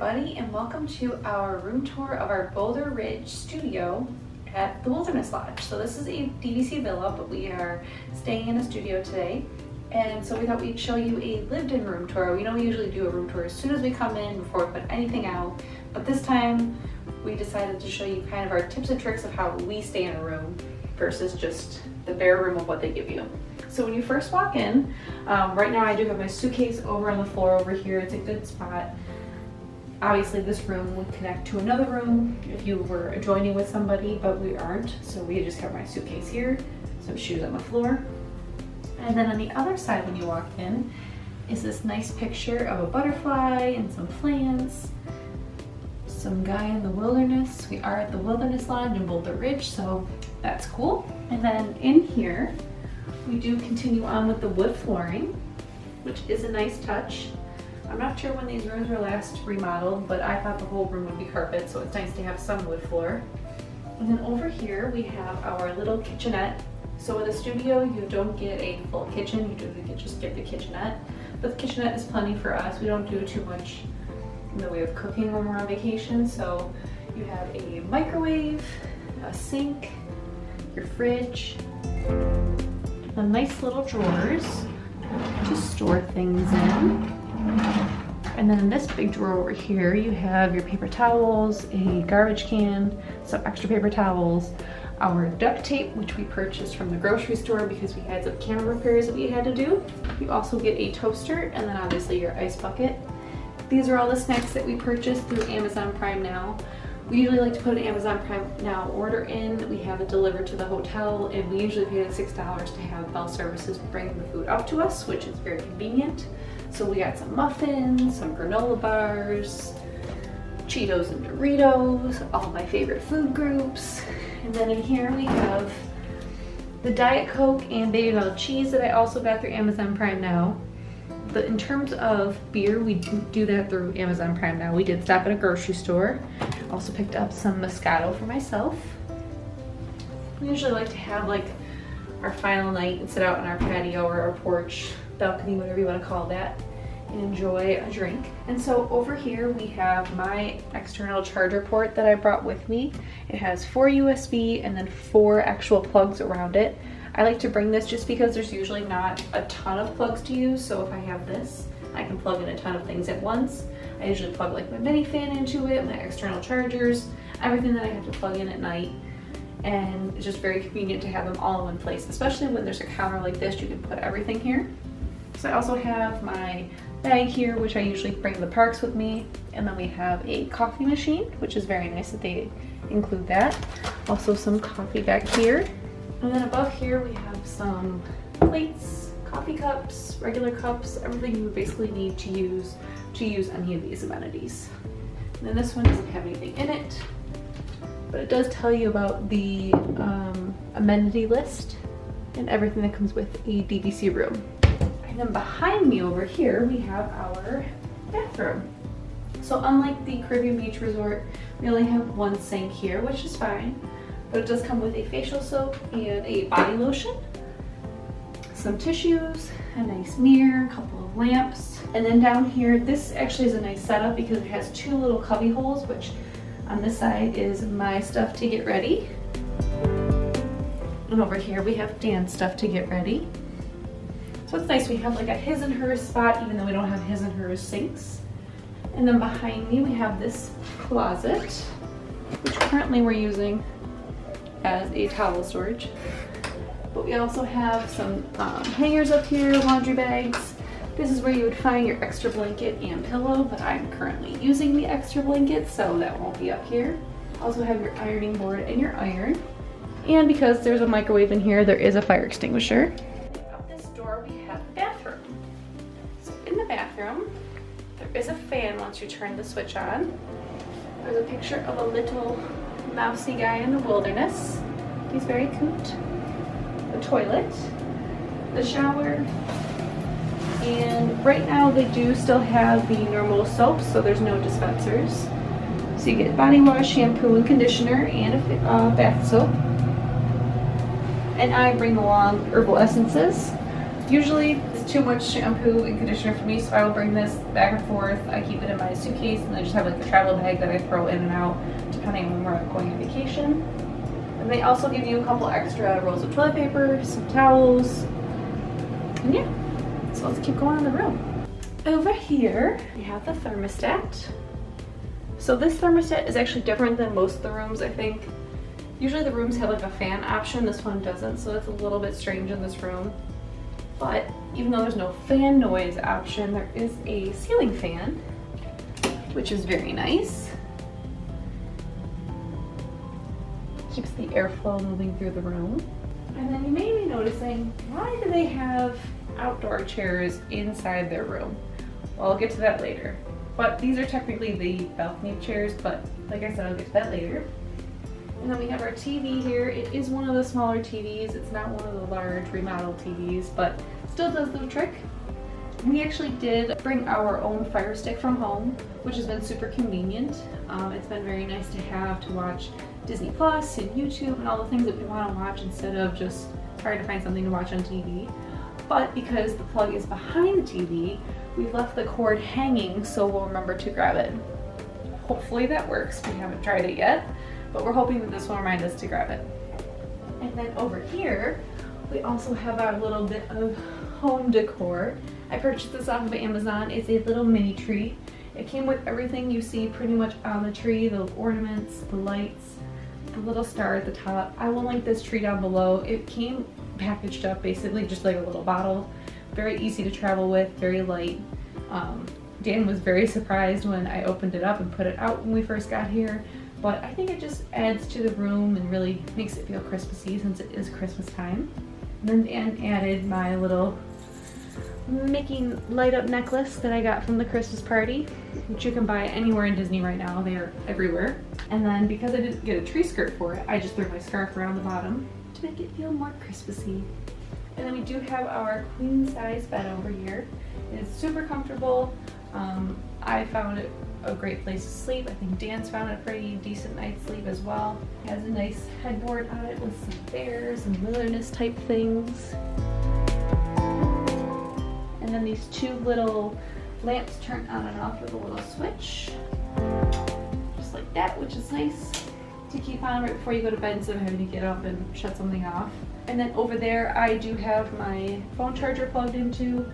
everybody, and welcome to our room tour of our Boulder Ridge studio at the Wilderness Lodge. So this is a DVC villa, but we are staying in a studio today, and so we thought we'd show you a lived-in room tour. We don't usually do a room tour as soon as we come in before we put anything out, but this time we decided to show you kind of our tips and tricks of how we stay in a room versus just the bare room of what they give you. So when you first walk in, right now I do have my suitcase over on the floor over here. It's a good spot. Obviously this room would connect to another room if you were joining with somebody, but we aren't. So we just have my suitcase here, some shoes on the floor. And then on the other side when you walk in is this nice picture of a butterfly and some plants, some guy in the wilderness. We are at the Wilderness Lodge in Boulder Ridge, so that's cool. And then in here, we do continue on with the wood flooring, which is a nice touch. I'm not sure when these rooms were last remodeled, but I thought the whole room would be carpet, so it's nice to have some wood floor. And then over here we have our little kitchenette. So with a studio, you don't get a full kitchen, you just get the kitchenette. But the kitchenette is plenty for us. We don't do too much in the way of cooking when we're on vacation. So you have a microwave, a sink, your fridge, and nice little drawers to store things in. And then in this big drawer over here, you have your paper towels, a garbage can, some extra paper towels, our duct tape, which we purchased from the grocery store because we had some camera repairs that we had to do. You also get a toaster, and then obviously your ice bucket. These are all the snacks that we purchased through Amazon Prime Now. We usually like to put an Amazon Prime Now order in. We have it delivered to the hotel, and we usually pay the $6 to have Bell Services bring the food up to us, which is very convenient. So we got some muffins, some granola bars, Cheetos and Doritos, all my favorite food groups. And then in here we have the Diet Coke and Baby Bell cheese that I also got through Amazon Prime Now. But in terms of beer, we do that through Amazon Prime Now. We did stop at a grocery store. Also picked up some Moscato for myself. We usually like to have like our final night and sit out on our patio or our porch, balcony, whatever you want to call that, and enjoy a drink. And so over here we have my external charger port that I brought with me. It has 4 USB and then 4 actual plugs around it. I like to bring this just because there's usually not a ton of plugs to use, so if I have this, I can plug in a ton of things at once. I usually plug like my mini fan into it, my external chargers, everything that I have to plug in at night, and it's just very convenient to have them all in one place, especially when there's a counter like this, you can put everything here. So I also have my bag here, which I usually bring to the parks with me, and then we have a coffee machine, which is very nice that they include that. Also some coffee back here. And then above here we have some plates, coffee cups, regular cups, everything you would basically need to use any of these amenities. And then this one doesn't have anything in it, but it does tell you about the amenity list and everything that comes with a DVC room. And then behind me over here we have our bathroom. So unlike the Caribbean Beach Resort, we only have one sink here, which is fine. But it does come with a facial soap and a body lotion, some tissues, a nice mirror, a couple of lamps. And then down here, this actually is a nice setup because it has 2 little cubby holes, which on this side is my stuff to get ready. And over here we have Dan's stuff to get ready. So it's nice, we have like a his and hers spot, even though we don't have his and hers sinks. And then behind me we have this closet, which currently we're using as a towel storage. But we also have some hangers up here, laundry bags. This is where you would find your extra blanket and pillow, but I'm currently using the extra blanket, so that won't be up here. Also have your ironing board and your iron. And because there's a microwave in here, there is a fire extinguisher. Out this door we have the bathroom. So in the bathroom, there is a fan once you turn the switch on. There's a picture of a little mousy guy in the wilderness. He's very cute. The toilet, the shower, and right now they do still have the normal soaps, so there's no dispensers. So you get body wash, shampoo, and conditioner, and a bath soap. And I bring along herbal essences. Usually this too much shampoo and conditioner for me, so I will bring this back and forth. I keep it in my suitcase, and I just have like a travel bag that I throw in and out depending on when we're going on vacation. And they also give you a couple extra rolls of toilet paper, some towels, and yeah. So let's keep going in the room. Over here, we have the thermostat. So this thermostat is actually different than most of the rooms, I think. Usually the rooms have like a fan option, this one doesn't, so it's a little bit strange in this room. But even though there's no fan noise option, there is a ceiling fan, which is very nice. Keeps the airflow moving through the room. And then you may be noticing, why do they have outdoor chairs inside their room? Well, I'll get to that later. But these are technically the balcony chairs, but like I said, I'll get to that later. And then we have our TV here. It is one of the smaller TVs. It's not one of the large remodeled TVs, but still does the trick. We actually did bring our own Fire Stick from home, which has been super convenient. It's been very nice to have to watch Disney Plus and YouTube and all the things that we want to watch instead of just trying to find something to watch on TV. But because the plug is behind the TV, we've left the cord hanging so we'll remember to grab it. Hopefully that works. We haven't tried it yet, but we're hoping that this will remind us to grab it. And then over here, we also have our little bit of home decor. I purchased this off of Amazon. It's a little mini tree. It came with everything you see pretty much on the tree, the ornaments, the lights, the little star at the top. I will link this tree down below. It came packaged up basically just like a little bottle. Very easy to travel with, very light. Dan was very surprised when I opened it up and put it out when we first got here, but I think it just adds to the room and really makes it feel Christmassy since it is Christmas time. And then Dan added my little Mickey light up necklace that I got from the Christmas party, which you can buy anywhere in Disney right now. They are everywhere. And then because I didn't get a tree skirt for it, I just threw my scarf around the bottom to make it feel more Christmassy. And then we do have our queen size bed over here. It's super comfortable. I found it a great place to sleep. I think Dan's found it a pretty decent night's sleep as well. It has a nice headboard on it with some bears and wilderness type things. And then these two little lamps turn on and off with a little switch. Just like that, which is nice to keep on right before you go to bed instead of having to get up and shut something off. And then over there, I do have my phone charger plugged into.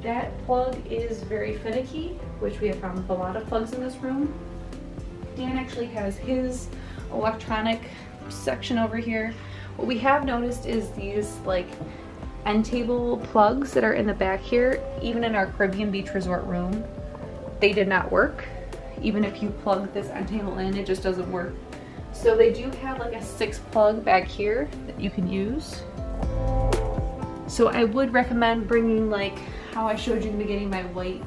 That plug is very finicky, which we have found with a lot of plugs in this room. Dan actually has his electronic section over here. What we have noticed is these like end table plugs that are in the back here, even in our Caribbean Beach Resort room, they did not work. Even if you plug this end table in, it just doesn't work. So they do have like a 6 plug back here that you can use. So I would recommend bringing, like how I showed you in the beginning, my white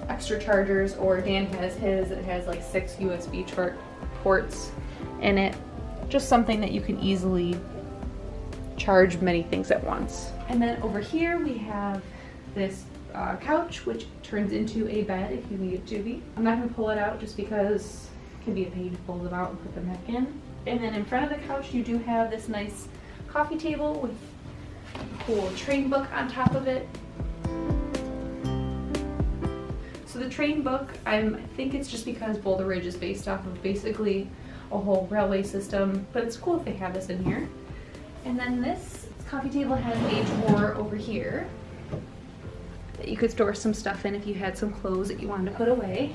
extra chargers, or Dan has his, it has like 6 USB ports in it. Just something that you can easily charge many things at once. And then over here we have this couch, which turns into a bed if you need it to be. I'm not going to pull it out just because it can be a pain to pull them out and put them back in. And then in front of the couch you do have this nice coffee table with a cool train book on top of it. So the train book, I think it's just because Boulder Ridge is based off of basically a whole railway system, but it's cool if they have this in here. And then this coffee table has a drawer over here that you could store some stuff in if you had some clothes that you wanted to put away.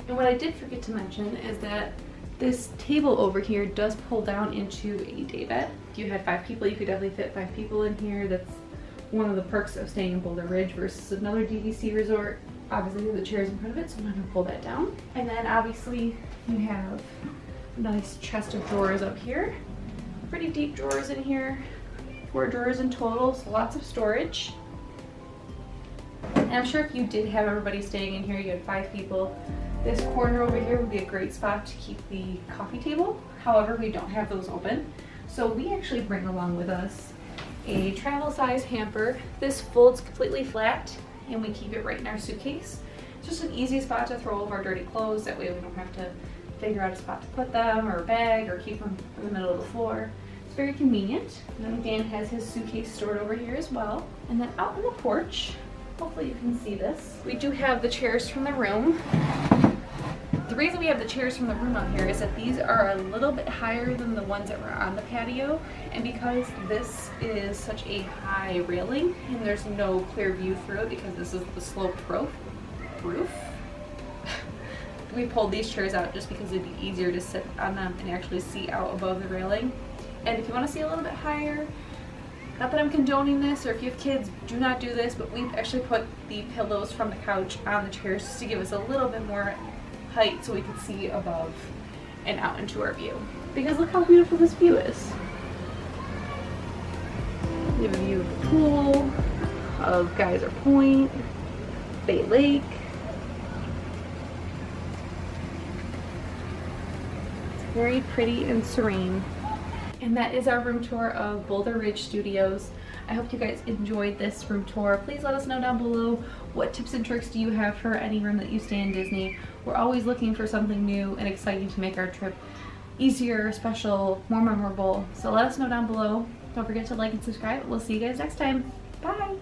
And what I did forget to mention is that this table over here does pull down into a day bed. If you had 5 people, you could definitely fit 5 people in here. That's one of the perks of staying in Boulder Ridge versus another DVC resort. Obviously the chairs in front of it, so I'm not gonna pull that down. And then obviously you have a nice chest of drawers up here. Pretty deep drawers in here. 4 drawers in total, so lots of storage. And I'm sure if you did have everybody staying in here, you had 5 people, this corner over here would be a great spot to keep the coffee table. However, we don't have those open. So we actually bring along with us a travel size hamper. This folds completely flat and we keep it right in our suitcase. It's just an easy spot to throw all of our dirty clothes. That way we don't have to figure out a spot to put them or a bag or keep them in the middle of the floor. It's very convenient. And then Dan has his suitcase stored over here as well. And then out on the porch, hopefully you can see this, we do have the chairs from the room. The reason we have the chairs from the room out here is that these are a little bit higher than the ones that were on the patio, and because this is such a high railing and there's no clear view through it because this is the sloped roof, we pulled these chairs out just because it'd be easier to sit on them and actually see out above the railing. And if you want to see a little bit higher, not that I'm condoning this, or if you have kids, do not do this, but we've actually put the pillows from the couch on the chairs just to give us a little bit more height so we can see above and out into our view. Because look how beautiful this view is. We have a view of the pool, of Geyser Point, Bay Lake. It's very pretty and serene. And that is our room tour of Boulder Ridge Studios. I hope you guys enjoyed this room tour. Please let us know down below, what tips and tricks do you have for any room that you stay in Disney. We're always looking for something new and exciting to make our trip easier, special, more memorable. So let us know down below. Don't forget to like and subscribe. We'll see you guys next time. Bye!